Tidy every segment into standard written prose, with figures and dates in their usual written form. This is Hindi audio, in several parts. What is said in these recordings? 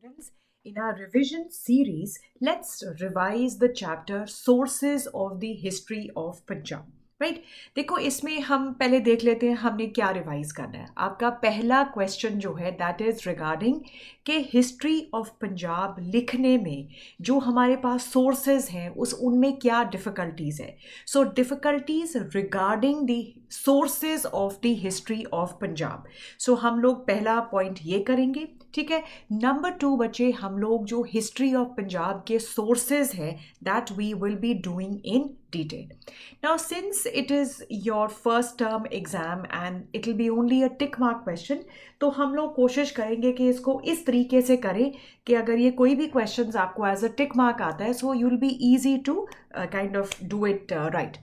students. In our revision series, let's revise the chapter Sources of the History of Punjab. Right देखो इसमें हम पहले देख लेते हैं हमने क्या रिवाइज करना है. आपका पहला क्वेश्चन जो है दैट इज रिगार्डिंग के हिस्ट्री ऑफ पंजाब लिखने में जो हमारे पास सोर्सेज हैं उनमें क्या डिफ़िकल्टीज़ है. So difficulties regarding the sources of the history of Punjab. So हम लोग पहला पॉइंट ये करेंगे. ठीक है. नंबर 2 बच्चे हम लोग जो हिस्ट्री ऑफ पंजाब के सोर्सेज हैं that we will be doing in detail. Now, since it is your first term exam and it will be only a tick mark question, तो हम लोग कोशिश करेंगे कि इसको इस तरीके से करें कि अगर ये कोई भी क्वेश्चंस आपको एज अ टिक मार्क आता है so you will be easy to kind of do it right.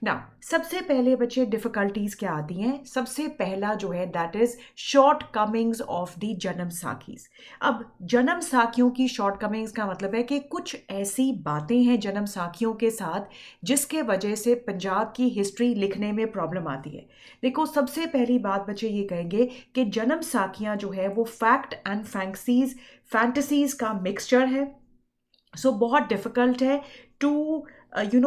Now सबसे पहले बच्चे डिफ़िकल्टीज़ क्या आती हैं. सबसे पहला जो है that is shortcomings of the Janam Sakhis. अब जन्म साखियों की शॉर्ट कमिंग्स का मतलब है कि कुछ ऐसी बातें हैं जन्म साखियों के साथ जिसके वजह से पंजाब की हिस्ट्री लिखने में प्रॉब्लम आती है. देखो सबसे पहली बात बच्चे ये कहेंगे कि जन्म साखियाँ जो है वो फैक्ट एंड फैंटसीज़ का मिक्सचर है. सो बहुत डिफ़िकल्ट है to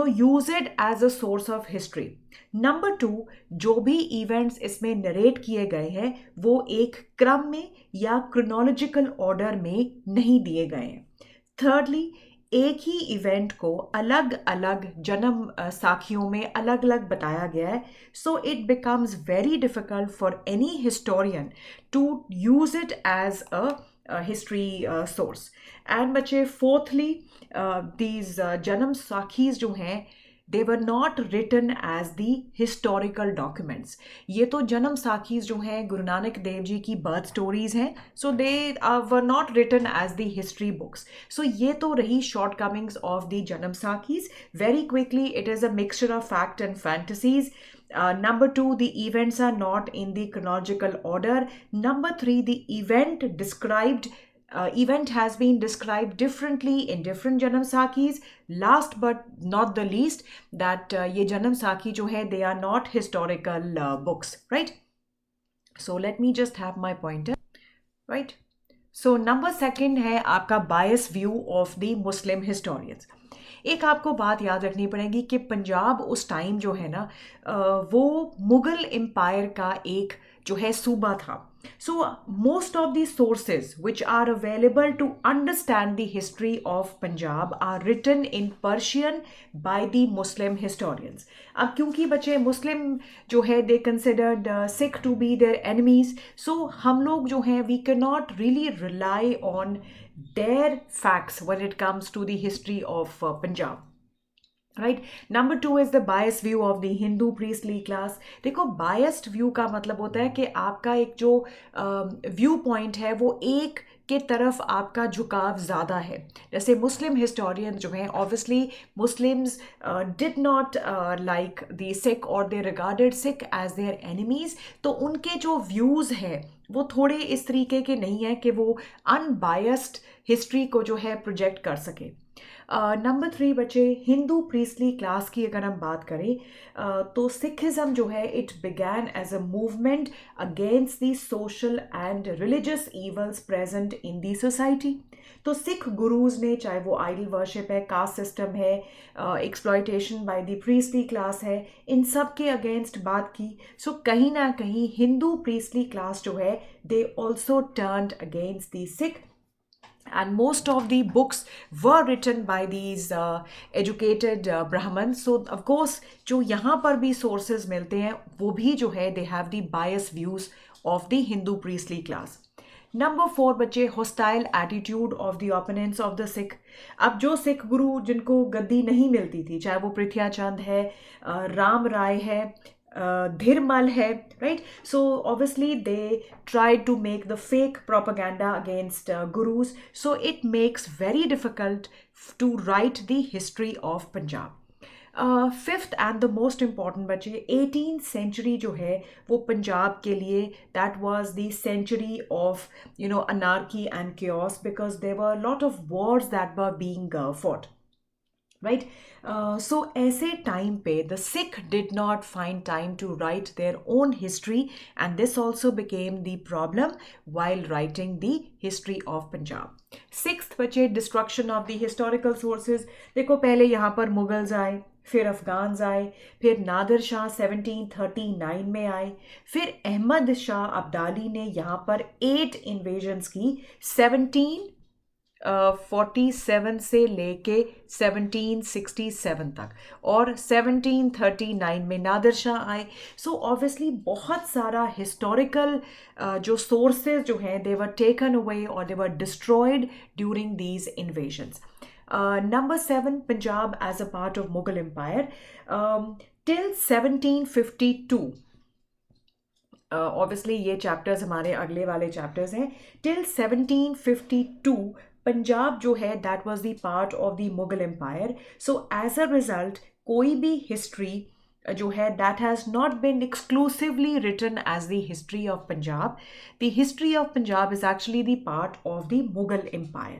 use it as a source of history. Number 2 जो भी इवेंट्स इसमें नरेट किए गए हैं वो एक क्रम में या क्रोनोलॉजिकल ऑर्डर में नहीं दिए गए हैं. थर्डली एक ही इवेंट को अलग अलग जन्म साखियों में अलग अलग बताया गया है. So it becomes very difficult for any historian to use it as a history source. And बच्चे fourthly these जन्म साखीज़ जो हैं they were not written as the historical documents. ये तो जन्म साखीज़ जो हैं गुरु नानक देव जी की बर्थ स्टोरीज़ हैं. सो दे were not written as the history books. So ये तो रही short comings of the जन्म साखीज़. Very quickly it is a mixture of fact and fantasies. Number 2, the events are not in the chronological order. Number 3, the event has been described differently in different Janam Sakhis. Last but not the least, that ye Janam Sakhi jo hai, they are not historical books, right? So let me just have my pointer, right? So number 2 है आपका bias view of the Muslim historians. एक आपको बात याद रखनी पड़ेगी कि पंजाब उस टाइम जो है ना वो मुग़ल एम्पायर का एक जो है सूबा था. So most of the sources which are available to understand the history of Punjab are written in Persian by the Muslim historians. अब क्योंकि बच्चे मुस्लिम जो है they considered Sikh to be their enemies. So हम लोग जो हैं we can not really rely on their facts when it comes to the history of Punjab. Right. Number 2 is the biased view of the Hindu priestly class. देखो biased view का मतलब होता है कि आपका एक जो व्यू पॉइंट है वो एक के तरफ आपका झुकाव ज़्यादा है. जैसे मुस्लिम हिस्टोरियन जो हैं obviously Muslims did not like the Sikh और they regarded Sikh as their enemies. तो उनके जो व्यूज़ हैं वो थोड़े इस तरीके के नहीं हैं कि वो अनबायस्ड हिस्ट्री को जो है प्रोजेक्ट कर सके. नंबर 3 बच्चे हिंदू प्रीस्टली क्लास की अगर हम बात करें तो सिखिज़म जो है it began as a movement against the social and religious evils present in the society. तो सिख गुरुज ने चाहे वो आइडल वर्शिप है, कास्ट सिस्टम है, exploitation by the priestly class है, इन सब के अगेंस्ट बात की. सो कहीं ना कहीं हिंदू प्रीस्टली क्लास जो है they also turned against the Sikh. And most of the books were written by these educated Brahmins. So of course जो यहाँ पर भी sources मिलते हैं वो भी जो है they have the biased views of the Hindu priestly class. Number 4 बच्चे hostile attitude of the opponents of the Sikh. अब जो सिख गुरु जिनको गद्दी नहीं मिलती थी चाहे वो पृथ्वी चंद है, राम राय है, Dhirmal hai, right? So obviously they tried to make the fake propaganda against gurus. So it makes very difficult to write the history of Punjab. Fifth and the most important बच्चे 18th सेंचुरी जो है वो पंजाब के लिए that was the century of anarchy and chaos because there were a lot of wars that were being fought. right? So ऐसे time पे the Sikh did not find time to write their own history, and this also became the problem while writing the history of Punjab. Sixth बचे destruction of the historical sources. देखो पहले यहाँ पर मुगल्स आए, फिर अफगान्स आए, फिर नादिर शाह 1739 में आए, फिर अहमद शाह अब्दाली ने यहाँ पर 8 इन्वेजन्स की 1747 से लेके 1767 तक, और 1739 में नादिर शाह आए. सो ऑब्वियसली बहुत सारा हिस्टोरिकल जो सोर्सेज जो हैं दे वर टेकन अवे और they were destroyed during these invasions. Number 7, Punjab as a part of Mughal Empire. Till 1752, obviously ये chapters हमारे अगले वाले chapters हैं. Till 1752 पंजाब जो है that was the part of the Mughal Empire. So as a result कोई भी history जो है that has not been exclusively written as the history of Punjab. The history of Punjab is actually the part of the Mughal Empire.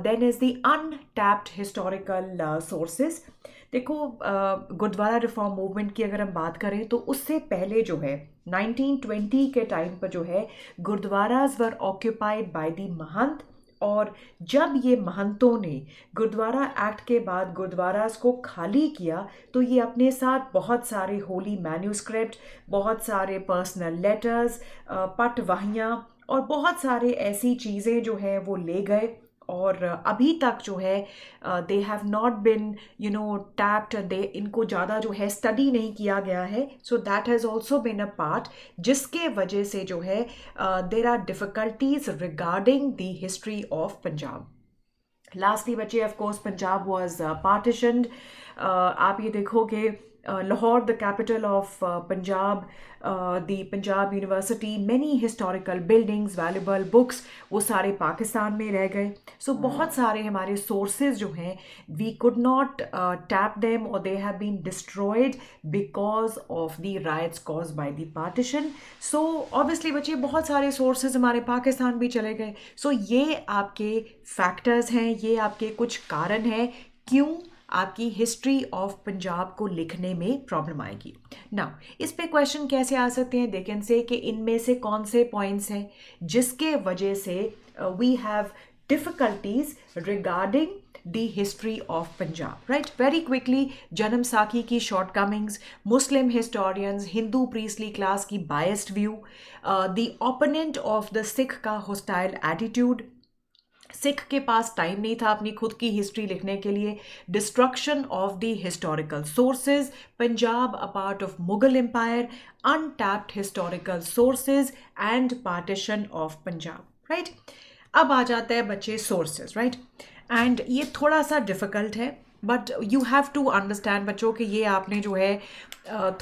Then is the untapped historical sources. देखो गुरुद्वारा रिफॉर्म मूवमेंट की अगर हम बात करें तो उससे पहले जो है 1920 के टाइम पर जो है गुरुद्वाराज वर ऑक्यूपाइड बाय द महंत, और जब ये महंतों ने गुरुद्वारा एक्ट के बाद गुरुद्वारास को खाली किया तो ये अपने साथ बहुत सारे होली मैन्यूस्क्रिप्ट, बहुत सारे पर्सनल लेटर्स, पटवाहियाँ और बहुत सारे ऐसी चीज़ें जो हैं वो ले गए, और अभी तक जो है they have not been tapped, they इनको ज़्यादा जो है स्टडी नहीं किया गया है. So that has also been a part जिसके वजह से जो है there are difficulties regarding the history of Punjab. Lastly बच्चे of course Punjab was partitioned. आप ये देखोगे Lahore, the capital of Punjab, the Punjab University, many historical buildings, valuable books, वो सारे पाकिस्तान में रह गए. So बहुत सारे हमारे sources जो हैं we could not tap them, or they have been destroyed because of the riots caused by the partition. So obviously बच्चे बहुत सारे sources हमारे पाकिस्तान भी चले गए. So ये आपके factors हैं, ये आपके कुछ कारण हैं क्यों आपकी हिस्ट्री ऑफ पंजाब को लिखने में प्रॉब्लम आएगी. नाउ इस पे क्वेश्चन कैसे आ सकते हैं, देखें से कि इनमें से कौन से पॉइंट्स हैं जिसके वजह से we have difficulties regarding the history of Punjab. Right, very quickly, Janam Sakhi की shortcomings, Muslim historians, Hindu priestly class की biased view, the opponent of the Sikh का होस्टाइल एटीट्यूड, सिख के पास टाइम नहीं था अपनी खुद की हिस्ट्री लिखने के लिए, destruction of the historical sources, Punjab a part of Mughal empire, untapped historical sources and partition of Punjab. Right, अब आ जाता है बच्चे सोर्सेज. राइट, एंड ये थोड़ा सा डिफ़िकल्ट है but you have to understand बच्चों कि ये आपने जो है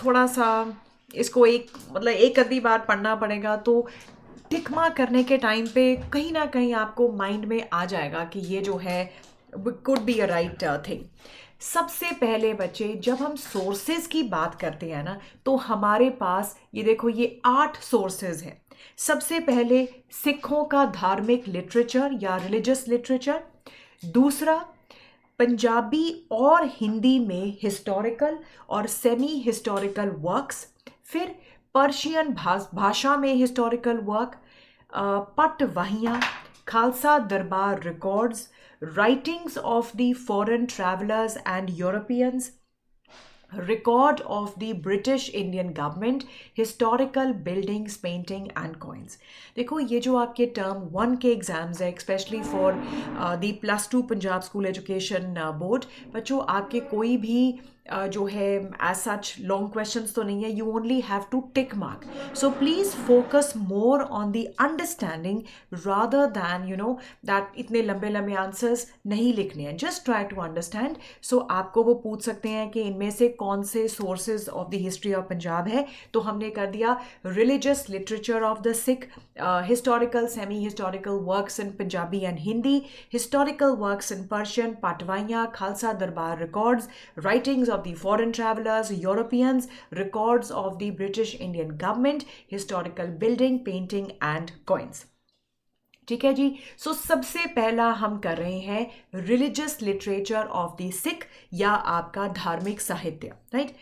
थोड़ा सा इसको एक आधी बार पढ़ना पड़ेगा, तो टिक मार्क करने के टाइम पे कहीं ना कहीं आपको माइंड में आ जाएगा कि ये जो है could be a right thing. सबसे पहले बच्चे जब हम सोर्सेज की बात करते हैं ना तो हमारे पास ये देखो ये 8 सोर्सेज हैं. सबसे पहले सिखों का धार्मिक लिटरेचर या रिलीजियस लिटरेचर, दूसरा पंजाबी और हिंदी में हिस्टोरिकल और सेमी हिस्टोरिकल वर्क्स, फिर पर्शियन भाषा में historical work, पटवाहियाँ, Khalsa Darbar records, writings of the foreign travellers and Europeans, record of the British Indian government, historical buildings, painting and coins. देखो ये जो आपके टर्म 1 के एग्जाम्स है specially for the +2 Punjab school education board, बच्चों आपके कोई भी जो है एज सच लॉन्ग क्वेश्चंस तो नहीं है, you only have to tick mark. So please focus more on the understanding rather than that इतने लंबे लंबे आंसर्स नहीं लिखने हैं. Just try to understand. So आपको वो पूछ सकते हैं कि इनमें से कौन से sources of the history of Punjab है, तो हमने कर दिया religious literature of the Sikh, historical semi historical works in Punjabi and Hindi, historical works in Persian, पाटवाइयाँ, Khalsa Darbar records, writings of the foreign travelers, Europeans, records of the British Indian government, historical building, painting and coins. ठीक है जी। सो सबसे पहला हम कर रहे हैं religious literature of the Sikh, या आपका धार्मिक साहित्य, राइट।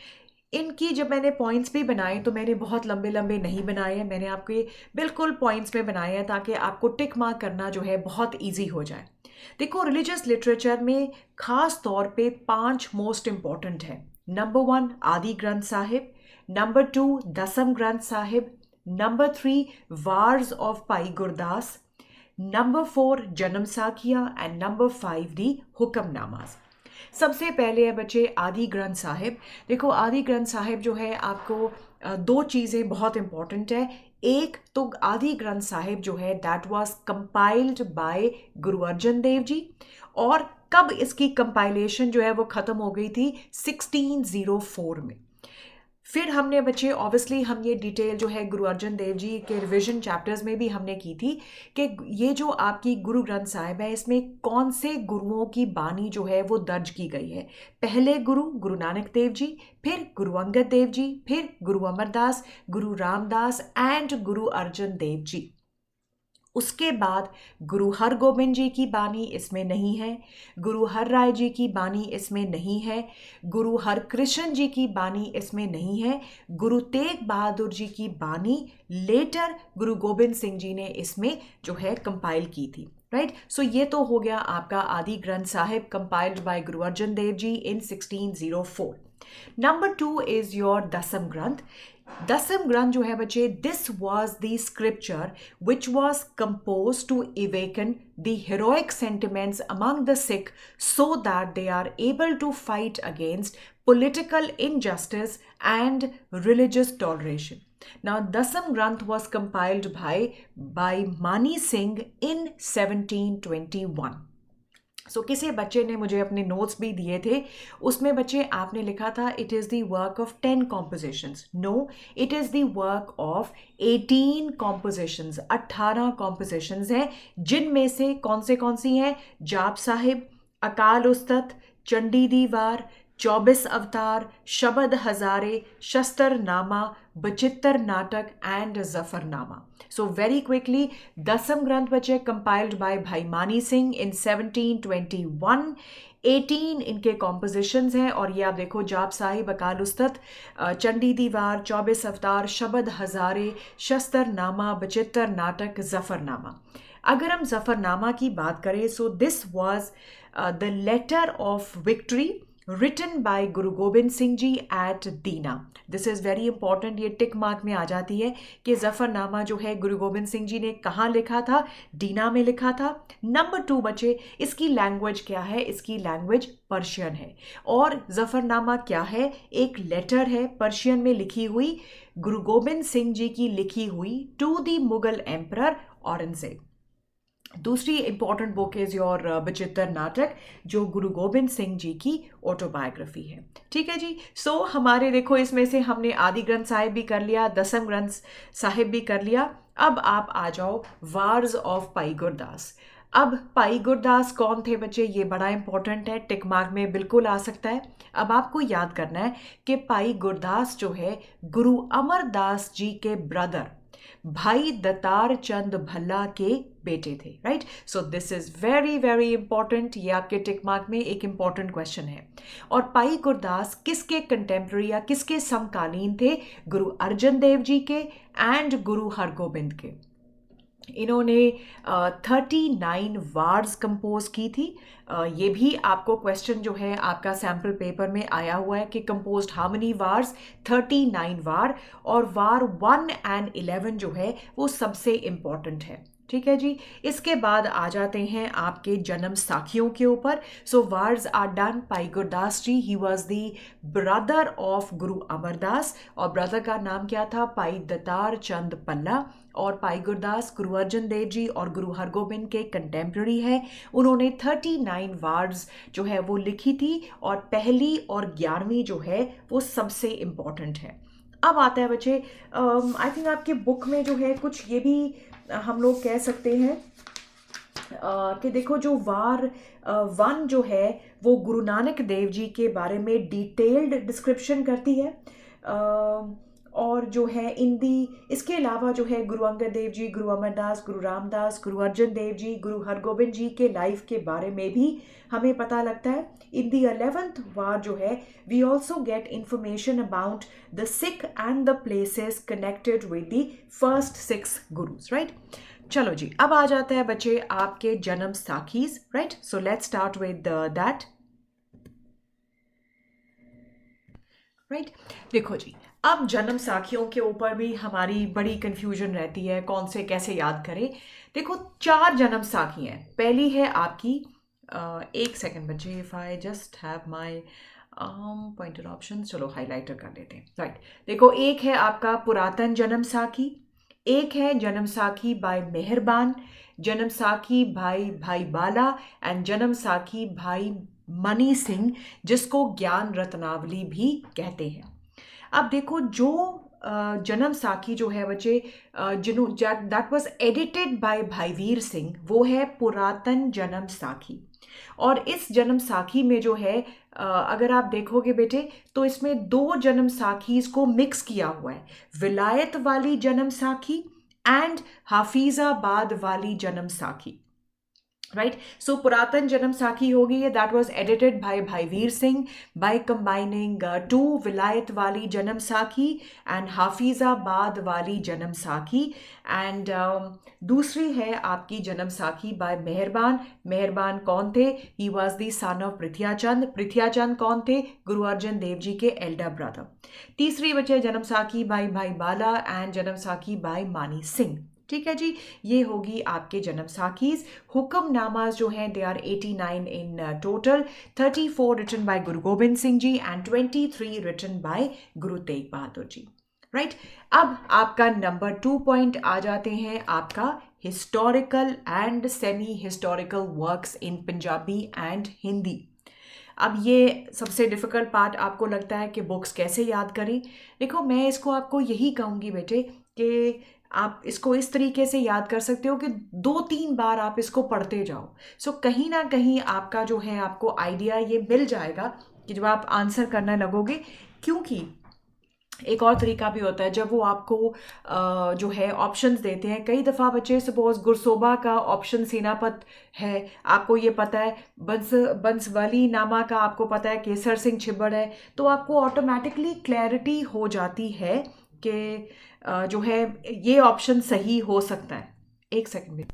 इनकी जब मैंने पॉइंट्स भी बनाए तो मैंने बहुत लंबे लंबे नहीं बनाए हैं, मैंने आपके बिल्कुल पॉइंट्स में बनाए हैं ताकि आपको टिक मार्क करना जो है बहुत ईजी हो जाए। देखो, रिलीजियस लिटरेचर में खास तौर पे 5 मोस्ट इंपॉर्टेंट है। नंबर 1 आदि ग्रंथ साहिब, नंबर 2 दसम Granth Sahib, number 3 wars of pi Gurdas, number 4 जन्म साखियाँ, एंड नंबर 5 दी हुक्मनामाज। सबसे पहले है बच्चे आदि ग्रंथ साहिब। देखो, आदि ग्रंथ साहिब जो है आपको दो चीज़ें बहुत इंपॉर्टेंट है। एक तो आदि ग्रंथ साहिब जो है that was compiled by Guru Arjan Dev जी, और कब इसकी कंपाइलेशन जो है वो ख़त्म हो गई थी 1604 में। फिर हमने बच्चे ऑब्वियसली हम ये डिटेल जो है गुरु अर्जन देव जी के रिविजन चैप्टर्स में भी हमने की थी कि ये जो आपकी गुरु ग्रंथ साहिब है इसमें कौन से गुरुओं की बानी जो है वो दर्ज की गई है। पहले गुरु गुरु नानक देव जी, फिर गुरु अंगद देव जी, फिर गुरु अमरदास, गुरु रामदास एंड गुरु अर्जन देव जी। उसके बाद गुरु हरगोबिंद जी की बानी इसमें नहीं है, गुरु हर राय जी की बानी इसमें नहीं है, गुरु हरकृष्ण जी की बानी इसमें नहीं है, गुरु तेग बहादुर जी की बानी लेटर गुरु गोबिंद सिंह जी ने इसमें जो है कंपाइल की थी, राइट। सो ये तो हो गया आपका आदि Granth Sahib compiled by Guru Arjan Dev ji in 1604। Number 2 is your Dasam Granth. Dasam Granth जो है बच्चे, this was the scripture which was compose to evoke the heroic sentiments among the Sikh so that they are able to fight against political injustice and religious toleration. Now, Dasam Granth was compiled by Mani Singh in 1721. सो किसी बच्चे ने मुझे अपने नोट्स भी दिए थे, उसमें बच्चे आपने लिखा था it is the work of 10 compositions. No, it is the work of 18 compositions. 18 compositions हैं, जिनमें से कौन सी हैं? जाप साहिब, अकाल उस्तत, चंडी दीवार, 24 अवतार, शबद हजारे, शस्त्र नामा, बचित्तर नाटक and Zafarnama. So very quickly, दसम ग्रंथ बचे कंपाइल्ड बाय भाई मानी सिंह इन 1721। 18 इनके कॉम्पोजिशंस हैं, और ये आप देखो जाप साहिब, अकाल उस्तत, चंडी दीवार, 24 अवतार, शबद हजारे, शस्त्र नामा, बचित्तर नाटक, जफरनामा। अगर हम जफरनामा की बात करें, so this was the letter of victory written by Guru Gobind Singh ji at Dina. This is very important, ये टिक मार्क में आ जाती है कि जफरनामा जो है गुरु गोबिंद सिंह जी ने कहाँ लिखा था? दीना में लिखा था। नंबर 2 बचे, इसकी लैंग्वेज क्या है? इसकी लैंग्वेज पर्शियन है। और जफरनामा क्या है? एक लेटर है पर्शियन में लिखी हुई, गुरु गोबिंद सिंह जी की लिखी हुई to the Mughal emperor Aurangzeb. दूसरी important book is your Bachittar Natak, जो गुरु गोबिंद सिंह जी की ऑटोबायोग्राफी है। ठीक है जी। सो हमारे देखो, इसमें से हमने आदि ग्रंथ साहिब भी कर लिया, दसम ग्रंथ साहिब भी कर लिया। अब आप आ जाओ वार्स ऑफ पाई गुरदास। अब पाई गुरदास कौन थे बच्चे? ये बड़ा इंपॉर्टेंट है, टिक मार्क में बिल्कुल आ सकता है। अब आपको याद करना है कि पाई गुरदास जो है गुरु अमरदास जी के ब्रदर भाई दतार चंद भल्ला के बेटे थे, right. So this is very very important, ये आपके टिक मार्क में एक इंपॉर्टेंट क्वेश्चन है। और पाई गुरदास किसके कंटेम्प्रेरी या किसके समकालीन थे? गुरु अर्जन देव जी के एंड गुरु हरगोबिंद के। इन्होंने 39 वार्स कंपोज की थी। ये भी आपको क्वेश्चन जो है आपका सैम्पल पेपर में आया हुआ है कि कंपोज्ड हाउ मेनी वार्स? 39 वार, और वार 1 एंड 11 जो है वो सबसे इम्पॉर्टेंट है। ठीक है जी। इसके बाद आ जाते हैं आपके जन्म साखियों के ऊपर। So vars are done. Bhai Gurdas ji, he was the brother of Guru Amardas, और ब्रदर का नाम क्या था? पाई दतार चंद पल्ला। और पाई गुरदास गुरु अर्जन देव जी और गुरु हरगोबिंद के कंटेम्प्रेरी है। उन्होंने 39 वार्स जो है वो लिखी थी, और पहली और 11वीं जो है वो सबसे इम्पॉर्टेंट है। अब आता है बच्चे, आई थिंक आपके बुक में जो है कुछ ये भी हम लोग कह सकते हैं कि देखो, जो वार 1 जो है वो गुरु नानक देव जी के बारे में डिटेल्ड डिस्क्रिप्शन करती है। और जो है इसके अलावा जो है गुरु अंगद देव जी, गुरु अमरदास, गुरु रामदास, गुरु अर्जन देव जी, गुरु हरगोबिंद जी के लाइफ के बारे में भी हमें पता लगता है. इन दी 11th वार जो है we also get information about the Sikh and the places connected with the first 6 Gurus. Right, चलो जी, अब आ जाते हैं बच्चे आपके जन्म Sakhis. Right, so let's start with that. Right, देखो जी, अब जन्म साखियों के ऊपर भी हमारी बड़ी कंफ्यूजन रहती है, कौन से कैसे याद करें. देखो 4 जन्म साखी हैं. पहली है आपकी एक सेकंड बच्चे, if I just have my pointer option, चलो हाइलाइटर कर लेते हैं. राइट, देखो एक है आपका पुरातन जन्म साखी, एक है जन्म साखी बाय मेहरबान, जन्म साखी भाई बाला एंड जन्म साखी भाई मनी सिंह, जिसको ज्ञान रत्नावली भी कहते हैं. अब देखो जो जन्म साखी जो है बच्चे दैट वाज एडिटेड बाय भाई वीर सिंह, वो है पुरातन जन्म साखी. और इस जन्म साखी में जो है अगर आप देखोगे बेटे तो इसमें 2 जन्म साखीज को मिक्स किया हुआ है, विलायत वाली जन्म साखी एंड हाफिजाबाद वाली जन्म साखी. राइट, सो पुरातन जन्म साखी होगी ये, दैट वाज एडिटेड बाय भाई वीर सिंह बाय कंबाइनिंग 2 विलायत वाली जन्म साखी एंड हाफिजाबाद वाली जन्म साखी. एंड दूसरी है आपकी जन्म साखी बाय मेहरबान. मेहरबान कौन थे? He was the son of Prithichand. Prithichand कौन थे? गुरु अर्जन देव जी के एल्डर ब्रदर. तीसरी बचे जन्म साखी बाय भाई बाला एंड जन्म साखी बाय मानी सिंह. ठीक है जी, ये होगी आपके जन्म साखीज. हुक्मनामाज जो हैं they are 89 in total, 34 written by Guru Gobind Singh ji and 23 written by Guru Tegh Bahadur ji. Right, अब आपका नंबर 2 पॉइंट आ जाते हैं आपका historical and semi historical works in Punjabi and Hindi. अब ये सबसे डिफ़िकल्ट पार्ट आपको लगता है कि बुक्स कैसे याद करें. देखो मैं इसको आपको यही कहूँगी बेटे कि आप इसको इस तरीके से याद कर सकते हो कि 2-3 बार आप इसको पढ़ते जाओ. सो कहीं ना कहीं आपका जो है आपको आइडिया ये मिल जाएगा कि जब आप आंसर करने लगोगे. क्योंकि एक और तरीका भी होता है, जब वो आपको जो है ऑप्शंस देते हैं, कई दफ़ा बच्चे सपोज गुरसोबा का ऑप्शन सेनापत है, आपको ये पता है, बंसवाली नामा का आपको पता है केसर सिंह छिब्बड़ है, तो आपको ऑटोमेटिकली क्लैरिटी हो जाती है कि जो है ये ऑप्शन सही हो सकता है. एक सेकंड में,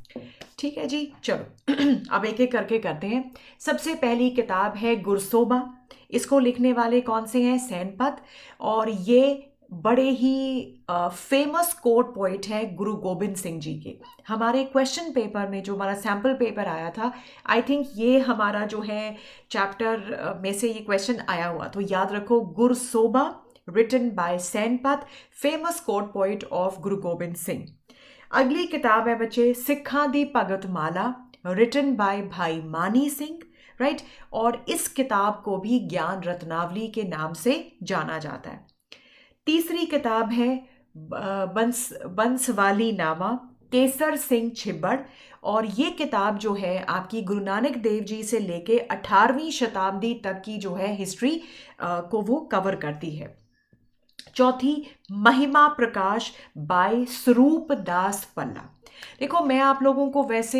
ठीक है जी, चलो अब एक एक करके करते हैं. सबसे पहली किताब है गुरसोबा. इसको लिखने वाले कौन से हैं? सैनपत. और ये बड़े ही फेमस कोर्ट पोइट हैं गुरु गोबिंद सिंह जी के. हमारे क्वेश्चन पेपर में जो हमारा सैम्पल पेपर आया था, आई थिंक ये हमारा जो है चैप्टर में से ये क्वेश्चन आया हुआ. तो याद रखो, Gursobha written by Sainapat, famous court poet of Guru Gobind Singh. अगली किताब है बच्चे सिखां दी भगत माला, रिटन बाय भाई मानी सिंह. राइट, और इस किताब को भी ज्ञान रत्नावली के नाम से जाना जाता है. तीसरी किताब है बंसवाली नामा, केसर सिंह छिब्बड़. और ये किताब जो है आपकी गुरु नानक देव जी से लेके 18वीं शताब्दी तक की जो है हिस्ट्री को वो कवर करती है. चौथी महिमा प्रकाश बाय स्वरूप दास पल्ला. देखो मैं आप लोगों को वैसे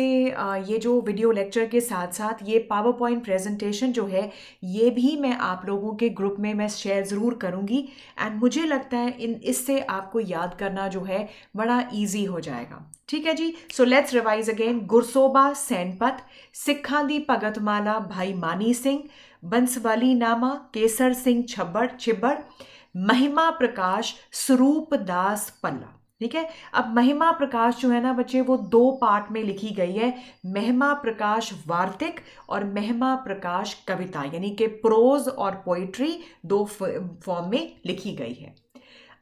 ये जो वीडियो लेक्चर के साथ साथ ये पावर पॉइंट प्रेजेंटेशन जो है ये भी मैं आप लोगों के ग्रुप में मैं शेयर ज़रूर करूँगी. एंड मुझे लगता है इससे आपको याद करना जो है बड़ा इजी हो जाएगा. ठीक है जी, सो लेट्स रिवाइज अगेन. गुरसोबा सैनपत, सिखां दी भगतमाला भाई मानी सिंह, बंसवाली नामा केसर सिंह छिब्बड़, महिमा प्रकाश स्वरूप दास पल्ला. ठीक है, अब महिमा प्रकाश जो है ना बच्चे वो 2 पार्ट में लिखी गई है. महिमा प्रकाश वार्तिक और महिमा प्रकाश कविता, यानी कि प्रोज और पोइट्री 2 फॉर्म में लिखी गई है.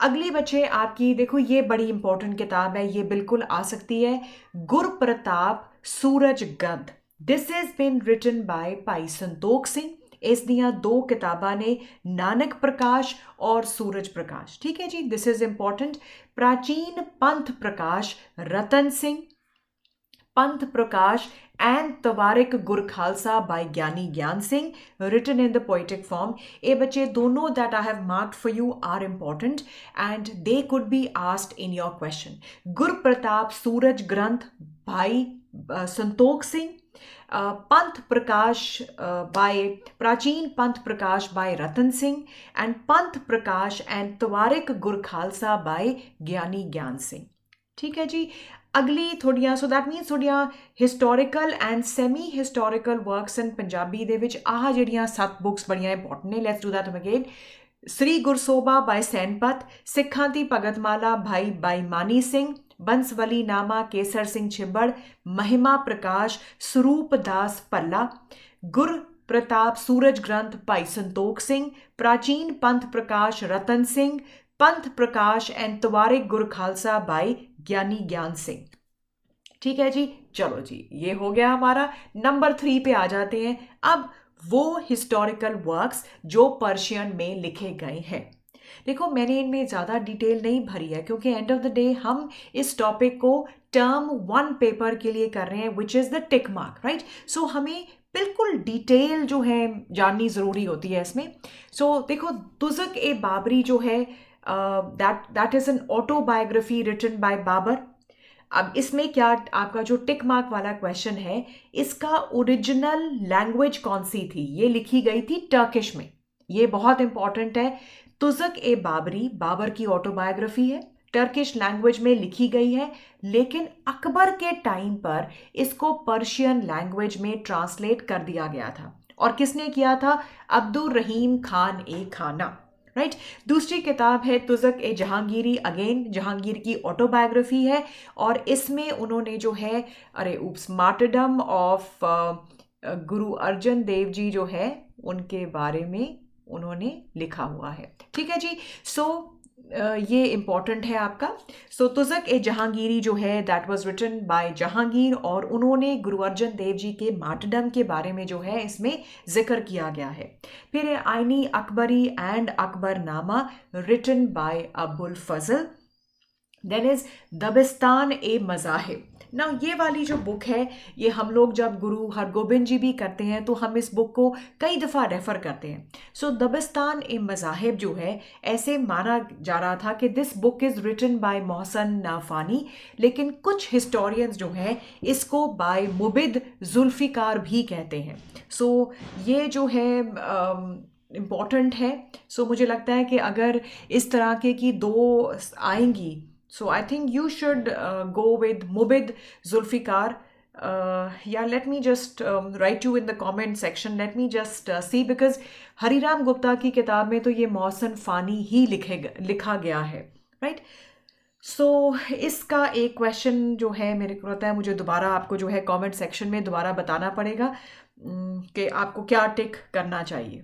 अगली बच्चे आपकी देखो ये बड़ी इंपॉर्टेंट किताब है, ये बिल्कुल आ सकती है. Gurpratap Suraj Granth. This is been written by Bhai Santokh Singh. इस दियाँ 2 किताबां ने नानक प्रकाश और सूरज प्रकाश. ठीक है जी, दिस इज इंपॉर्टेंट. प्राचीन पंथ प्रकाश रतन सिंह, पंथ प्रकाश and Tawarik Gur Khalsa by Gyani Gyan Singh, written in the poetic form. ए बच्चे दोनों that I have marked for you are important and they could be asked in your question. Gur Pratap Suraj Granth by Santokh Singh, Panth Prakash by Prachin Panth Prakash by Ratan Singh, and Panth Prakash and Tawarik Gur Khalsa by Gyani Gyan Singh. ठीक है जी. अगली थोड़ियाँ, सो दैट मीनस थोड़ियाँ historical and semi historical works in Punjabi they which ah ਜਿਹੜੀਆਂ 7 बुक्स बड़ियाँ इंपॉर्टेंट ने. Let's do that again. Shri Gursobha by Sainapat, सिखां दी भगतमाला भाई बाई मानी सिंह, बंसवली नामा केसर सिंह छिब्बड़, महिमा प्रकाश स्वरूप दास पल्ला, गुर प्रताप सूरज ग्रंथ भाई संतोख सिंह, प्राचीन पंथ प्रकाश रतन सिंह, पंथ प्रकाश एंड तवारिक गुर खालसा बाई ज्ञानी ज्ञान सिंह. ठीक है जी. चलो जी, ये हो गया हमारा. नंबर 3 पे आ जाते हैं. अब वो हिस्टोरिकल वर्क्स जो पर्शियन में लिखे गए हैं. देखो, मैंने इनमें ज़्यादा डिटेल नहीं भरी है क्योंकि एंड ऑफ द डे हम इस टॉपिक को टर्म 1 पेपर के लिए कर रहे हैं, which is the tick mark, right. So हमें बिल्कुल डिटेल जो है जाननी ज़रूरी होती है इसमें. सो देखो, तुज़क ए बाबरी जो है, that is an autobiography written by Babur. अब इसमें क्या, आपका जो टिक मार्क वाला क्वेश्चन है, इसका ओरिजिनल लैंग्वेज कौन सी थी? ये लिखी गई थी टर्किश में. ये बहुत इंपॉर्टेंट है. तुज़क ए बाबरी बाबर की ऑटोबायोग्राफी है, टर्किश लैंग्वेज में लिखी गई है, लेकिन अकबर के टाइम पर इसको पर्शियन लैंग्वेज में ट्रांसलेट कर दिया गया था. और किसने किया था? अब्दुल रहीम खान ए खाना, राइट. दूसरी किताब है तुज़क ए जहांगीरी. अगेन जहांगीर की ऑटोबायोग्राफी है और इसमें उन्होंने जो है, मार्टरडम ऑफ गुरु अर्जन देव जी जो है, उनके बारे में उन्होंने लिखा हुआ है. ठीक है जी. सो ये इंपॉर्टेंट है आपका. सो तुज़क ए जहांगीरी जो है, that was written by Jahangir और उन्होंने गुरु अर्जन देव जी के मार्टरडम के बारे में जो है इसमें जिक्र किया गया है. फिर Aini Akbari and Akbarnama written by Abul Fazl. Then is Dabistan e Mazahib. ना ये वाली जो बुक है, ये हम लोग जब गुरु हरगोबिंद जी भी करते हैं तो हम इस बुक को कई दफ़ा रेफ़र करते हैं. सो दबिस्तान ए मज़ाहिब जो है, ऐसे माना जा रहा था कि this book is written by Mohsin Fani, लेकिन कुछ हिस्टोरियंस जो हैं इसको बाय मुबिद जुल्फ़िकार भी कहते हैं. सो ये जो है इम्पॉर्टेंट है. सो मुझे लगता है कि अगर इस तरह के की 2 आएंगी, so I think you should go with Mubid Zulfikar. Yeah, let me just write you in the comment section. Let me just see, because Hariram Gupta की किताब में तो ये मोहसन फ़ानी ही लिखा गया है, राइट. सो इसका एक क्वेश्चन जो है, मेरे को लगता है मुझे दोबारा आपको जो है कमेंट सेक्शन में दोबारा बताना पड़ेगा कि आपको क्या टिक करना चाहिए,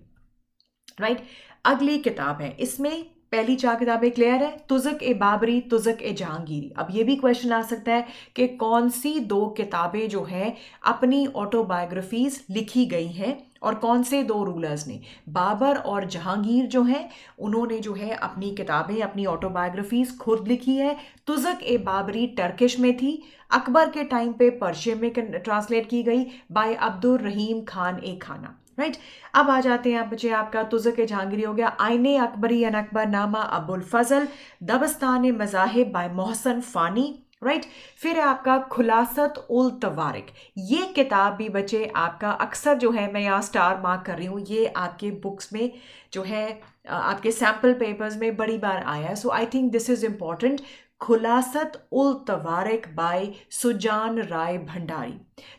राइट. अगली किताब है, इसमें पहली 4 किताबें क्लियर है, तुज़क ए बाबरी, तुज़क ए जहांगीरी. अब ये भी क्वेश्चन आ सकता है कि कौन सी 2 किताबें जो हैं अपनी ऑटोबायोग्राफीज लिखी गई हैं और कौन से 2 रूलर्स ने. बाबर और जहांगीर जो हैं उन्होंने जो है अपनी किताबें, अपनी ऑटोबायोग्राफीज खुद लिखी है. तुज़क ए बाबरी टर्किश में थी, अकबर के टाइम पे पर्शियन में ट्रांसलेट की गई बाय अब्दुल रहीम खान ए खाना, राइट. अब आ जाते हैं आप बच्चे, आपका तुज़क ए जहांगीरी हो गया, आइने अकबरी एन अकबरनामा अबुल फजल, दबस्तान ए मज़ाहिब बाय मोहसन फ़ानी, राइट. फिर है आपका खुलासत उल तवारिक. ये किताब भी बच्चे आपका अक्सर जो है, मैं यहाँ स्टार मार्क कर रही हूँ, ये आपके बुक्स में जो है आपके सैम्पल पेपर्स में बड़ी बार आया है. So I think this is important. Khulasat ul Tawarikh by Sujan Rai Bhandari.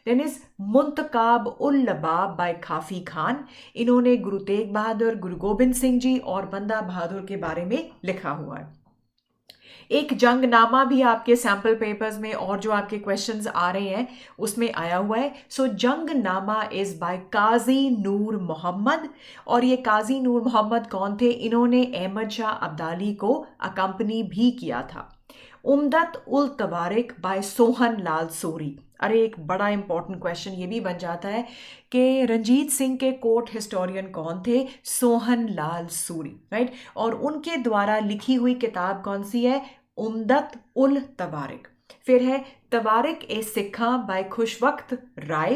Then is Muntakhab ul Lubab by Khafi Khan. इन्होंने गुरु तेग बहादुर, गुरु गोबिंद सिंह जी और बंदा बहादुर के बारे में लिखा हुआ है. एक जंगनामा भी आपके सैम्पल पेपर्स में और जो आपके क्वेश्चंस आ रहे हैं उसमें आया हुआ है. सो जंगनामा इज़ बाय काजी नूर मोहम्मद. और ये काजी नूर मोहम्मद कौन थे? इन्होंने अहमद शाह अब्दाली को अकम्पनी भी किया था. उम्दत उल तवारिक बाय सोहन लाल सूरी. अरे एक बड़ा इंपॉर्टेंट क्वेश्चन ये भी बन जाता है कि रंजीत सिंह के कोर्ट हिस्टोरियन कौन थे? सोहन लाल सूरी, राइट. और उनके द्वारा लिखी हुई किताब कौन सी है? उम्दत उल तवारिक. फिर है तवारिक ए सिखा बाय खुशवक्त राय,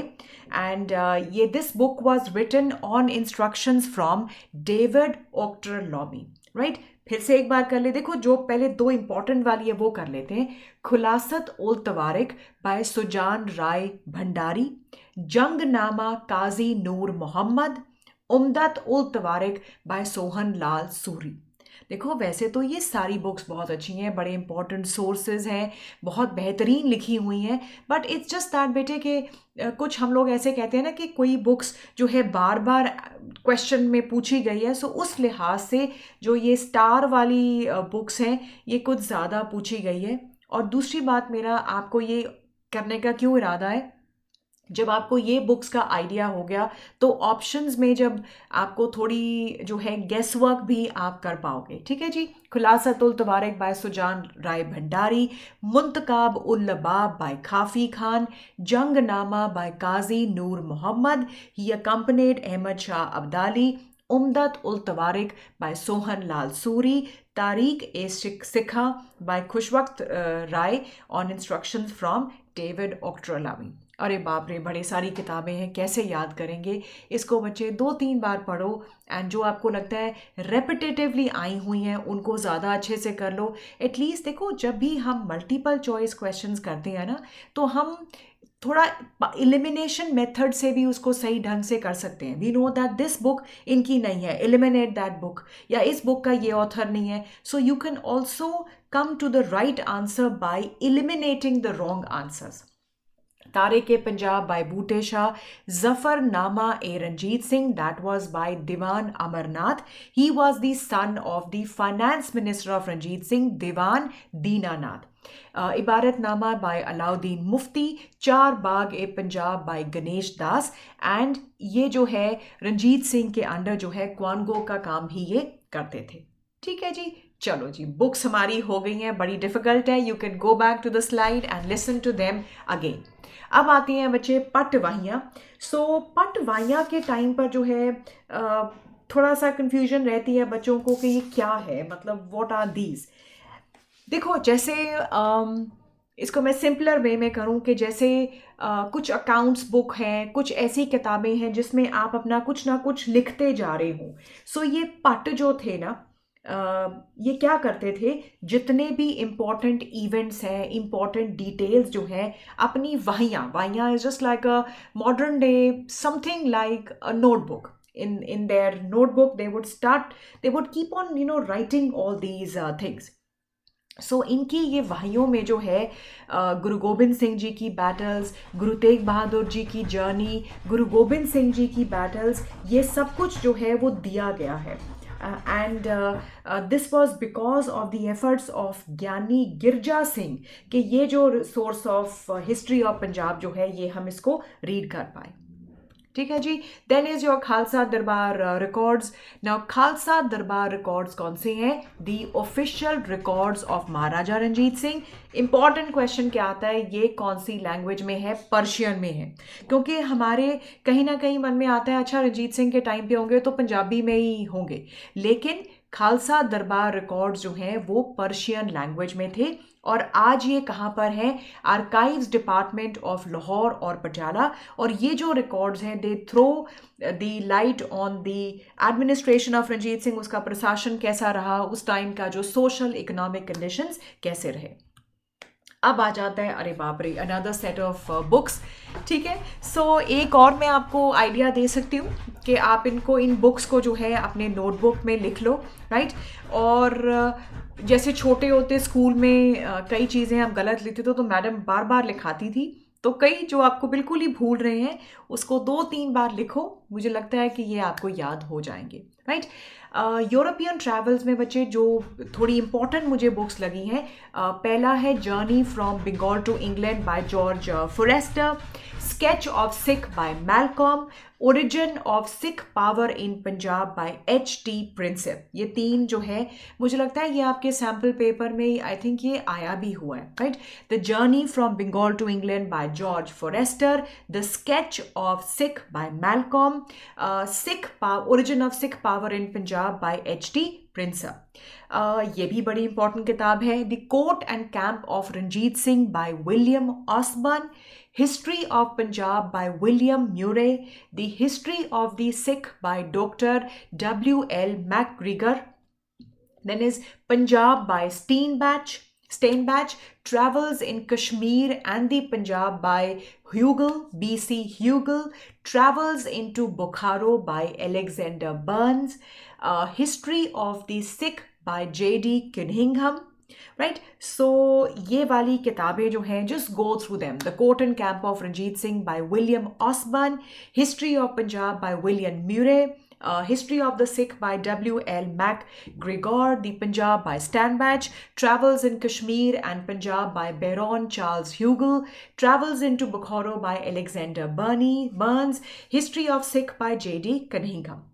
एंड ये this book was written on instructions from David Ochterlony, right. फिर से एक बार कर ले, देखो जो पहले दो इंपॉर्टेंट वाली है वो कर लेते हैं। खुलासत ul Tawarikh by Sujan Rai Bhandari, जंगनामा Qazi Nur Mohammad, उम्दत ul Tawarikh by Sohan Lal Suri. देखो वैसे तो ये सारी बुक्स बहुत अच्छी हैं, बड़े इंपॉर्टेंट सोर्सेज हैं, बहुत बेहतरीन लिखी हुई हैं, बट इट्स जस्ट दैट बेटे कि कुछ हम लोग ऐसे कहते हैं ना कि कोई बुक्स जो है बार बार क्वेश्चन में पूछी गई है, सो उस लिहाज से जो ये स्टार वाली बुक्स हैं ये कुछ ज़्यादा पूछी गई है। और दूसरी बात, मेरा आपको ये करने का क्यों इरादा है, जब आपको ये बुक्स का आइडिया हो गया तो ऑप्शंस में जब आपको थोड़ी जो है गेस वर्क भी आप कर पाओगे, ठीक है जी। Khulasatul Tawarikh by Sujan Rai Bhandari, Muntakhab ul Lubab by Khafi Khan, Jangnama by Qazi Nur Mohammad, he accompanied Ahmad Shah Abdali, Umdat ul Tawarikh by Sohan Lal Suri, Tarikh e Sikhan by Khushwaqt Rai on instructions from David Ochterlony. अरे बाप रे, बड़े सारी किताबें हैं, कैसे याद करेंगे इसको। बच्चे 2-3 बार पढ़ो, एंड जो आपको लगता है रेपिटेटिवली आई हुई हैं उनको ज़्यादा अच्छे से कर लो। एटलीस्ट देखो जब भी हम मल्टीपल चॉइस क्वेश्चंस करते हैं ना, तो हम थोड़ा एलिमिनेशन मेथड से भी उसको सही ढंग से कर सकते हैं। We know that this book इनकी नहीं है, एलिमिनेट दैट बुक, या इस बुक का ये ऑथर नहीं है, so you can also come to the right answer by eliminating the wrong answers. Tarikh e Punjab by Bute Shah, Zafarnama e Ranjit Singh, that was by Diwan Amarnath, he was the son of the finance minister of Ranjit Singh, Diwan Dinanath. Ibratnama by Alauddin Mufti, Char Bagh e Punjab by Ganesh Das, and ये जो है रंजीत सिंह के अंडर जो है क्वानगो का काम भी ये करते थे। ठीक है जी, चलो जी, बुक्स हमारी हो गई हैं, बड़ी डिफिकल्ट है, you can go back to the slide and listen to them again. अब आती हैं बच्चे पटवाहियाँ। सो पटवाहियाँ के टाइम पर जो है थोड़ा सा कंफ्यूजन रहती है बच्चों को कि ये क्या है, मतलब व्हाट आर दीज। देखो जैसे इसको मैं सिंपलर वे में करूं कि जैसे कुछ अकाउंट्स बुक हैं, कुछ ऐसी किताबें हैं जिसमें आप अपना कुछ ना कुछ लिखते जा रहे हो। सो ये पट जो थे ना, ये क्या करते थे, जितने भी इम्पॉर्टेंट इवेंट्स हैं, इम्पॉर्टेंट डिटेल्स जो हैं, अपनी वाहियाँ is just like a modern day something like a notebook. In their notebook they would keep on writing all these things. सो इनकी ये वाहियों में जो है गुरु गोबिंद सिंह जी की बैटल्स, गुरु तेग बहादुर जी की जर्नी, गुरु गोबिंद सिंह जी की बैटल्स, ये सब कुछ जो है वो दिया गया है। And this was because of the efforts of ज्ञानी गिरजा सिंह, कि ये जो source of history of Punjab जो है ये हम इसको रीड कर पाए। ठीक है जी। Then is your Khalsa Darbar records. Now Khalsa Darbar records कौन से हैं? The official records of Maharaja Ranjit Singh. Important question क्या आता है, ये कौन सी लैंग्वेज में है? पर्शियन में है, क्योंकि हमारे कहीं ना कहीं मन में आता है अच्छा रंजीत सिंह के टाइम पे होंगे तो पंजाबी में ही होंगे, लेकिन खालसा दरबार रिकॉर्ड्स जो हैं वो पर्शियन लैंग्वेज में थे। और आज ये कहाँ पर हैं? आर्काइव्स डिपार्टमेंट ऑफ लाहौर और पटियाला। और ये जो रिकॉर्ड्स हैं they throw the light on the administration of Ranjit Singh, उसका प्रशासन कैसा रहा, उस टाइम का जो सोशल इकोनॉमिक कंडीशंस कैसे रहे। अब आ जाता है, अरे बाप रे, अनदर सेट ऑफ बुक्स। ठीक है, सो एक और मैं आपको आइडिया दे सकती हूँ कि आप इन बुक्स को जो है अपने नोटबुक में लिख लो, राइट। और जैसे छोटे होते स्कूल में कई चीज़ें आप गलत लिखते थे तो मैडम बार बार लिखाती थी, तो कई जो आपको बिल्कुल ही भूल रहे हैं उसको 2-3 बार लिखो, मुझे लगता है कि ये आपको याद हो जाएंगे, राइट। यूरोपियन ट्रैवल्स में बच्चे जो थोड़ी इंपॉर्टेंट मुझे बुक्स लगी हैं, पहला है journey from Bengal to England by George Forster, sketch of Sikh by Malcolm, origin of Sikh power in Punjab by H.T. Prinsep. ये 3 जो है मुझे लगता है ये आपके सैम्पल पेपर में आई थिंक ये आया भी हुआ है, right. The journey from Bengal to England by George Forster, the sketch of Sikh by Malcolm, origin of Sikh power power in Punjab by H.T. Prinsep. ये भी बड़ी इंपॉर्टेंट किताब है। The court and camp of Ranjit Singh by William Osborne, history of Punjab by William Murray, the history of the Sikh by doctor W.L. McGregor, then is Punjab by Steinbach, Travels in Kashmir and the Punjab by Hugel, B.C. Hugel, Travels into Bukhara by Alexander Burns, History of the Sikh by J.D. Cunningham, right? So ये वाली किताबें जो हैं, just go through them. The Court and Camp of Ranjit Singh by William Osborne, History of Punjab by William Murray, History of the Sikh by W.L. MacGregor, The Punjab by Steinbach, Travels in Kashmir and Punjab by Baron Charles Hugel, Travels into Bukhara by Alexander Burns, History of Sikh by J.D. Cunningham.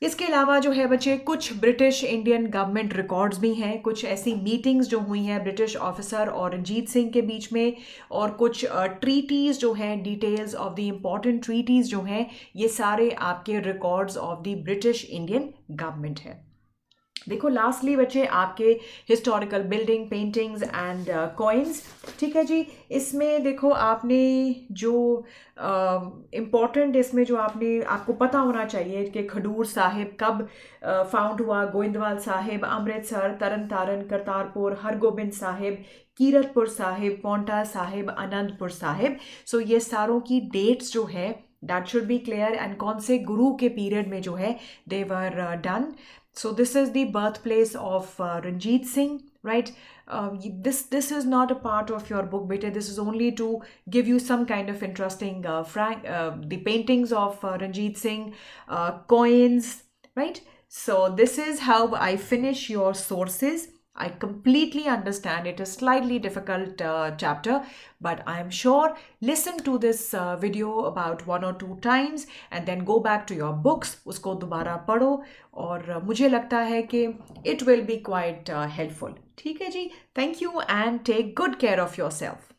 इसके अलावा जो है बच्चे कुछ ब्रिटिश इंडियन गवर्नमेंट रिकॉर्ड्स भी हैं, कुछ ऐसी मीटिंग्स जो हुई हैं ब्रिटिश ऑफिसर और रंजीत सिंह के बीच में, और कुछ ट्रीटीज़ जो हैं, details of the important treaties जो हैं, ये सारे आपके records of the British Indian government है। देखो लास्टली बच्चे आपके historical building, paintings and coins, ठीक है जी। इसमें देखो आपने जो इम्पॉर्टेंट इसमें जो आपको पता होना चाहिए कि खडूर साहिब कब फाउंड हुआ, गोइंदवाल साहिब, अमृतसर, तरन तारण, करतारपुर, हरगोबिंद साहिब, कीरतपुर साहिब, पौंटा साहिब, आनंदपुर साहिब। सो ये सारों की डेट्स जो है that should be clear, and कौन से गुरु के पीरियड में जो है they were done. So this is the birthplace of Ranjit Singh, right? This is not a part of your book, beta. This is only to give you some kind of interesting the paintings of Ranjit Singh, coins, right? So this is how I finish your sources. I completely understand it is slightly difficult chapter, but I am sure listen to this video about 1 or 2 times and then go back to your books, उसको दोबारा पढ़ो, और मुझे लगता है कि it will be quite helpful. ठीक है जी, thank you and take good care of yourself.